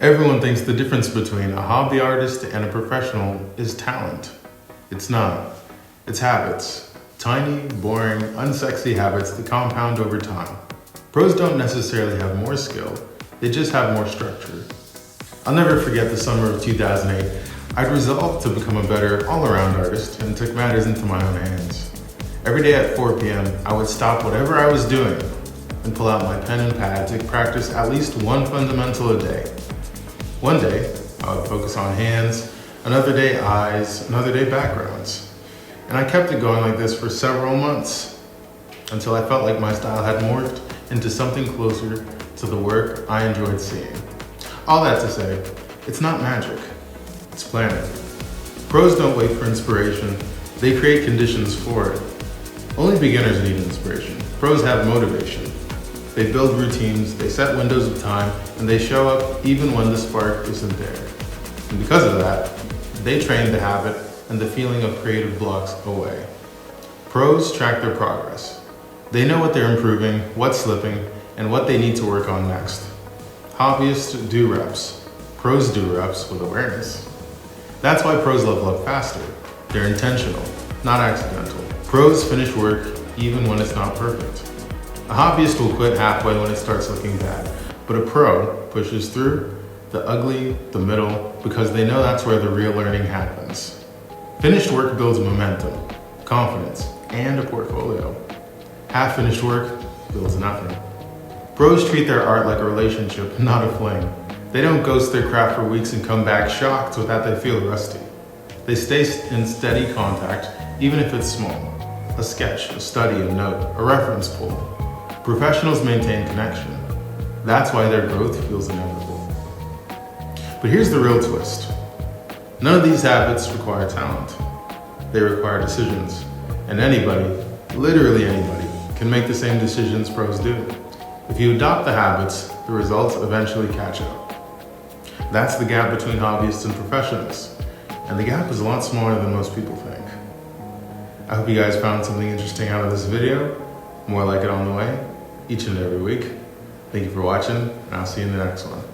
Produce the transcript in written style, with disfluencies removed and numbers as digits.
Everyone thinks the difference between a hobby artist and a professional is talent. It's not. It's habits. Tiny, boring, unsexy habits that compound over time. Pros don't necessarily have more skill, they just have more structure. I'll never forget the summer of 2008. I'd resolved to become a better all-around artist and took matters into my own hands. Every day at 4 p.m., I would stop whatever I was doing and pull out my pen and pad to practice at least one fundamental a day. One day, I would focus on hands, another day eyes, another day backgrounds. And I kept it going like this for several months until I felt like my style had morphed into something closer to the work I enjoyed seeing. All that to say, it's not magic, it's planning. Pros don't wait for inspiration, they create conditions for it. Only beginners need inspiration. Pros have motivation. They build routines, they set windows of time, and they show up even when the spark isn't there. And because of that, they train the habit and the feeling of creative blocks away. Pros track their progress. They know what they're improving, what's slipping, and what they need to work on next. Hobbyists do reps. Pros do reps with awareness. That's why pros level up faster. They're intentional, not accidental. Pros finish work even when it's not perfect. A hobbyist will quit halfway when it starts looking bad, but a pro pushes through the ugly, the middle, because they know that's where the real learning happens. Finished work builds momentum, confidence, and a portfolio. Half-finished work builds nothing. Pros treat their art like a relationship, not a fling. They don't ghost their craft for weeks and come back shocked with that they feel rusty. They stay in steady contact, even if it's small. A sketch, a study, a note, a reference pull. Professionals maintain connection. That's why their growth feels inevitable. But here's the real twist. None of these habits require talent. They require decisions. And anybody, literally anybody, can make the same decisions pros do. If you adopt the habits, the results eventually catch up. That's the gap between hobbyists and professionals. And the gap is a lot smaller than most people think. I hope you guys found something interesting out of this video. More like it on the way, each and every week. Thank you for watching, and I'll see you in the next one.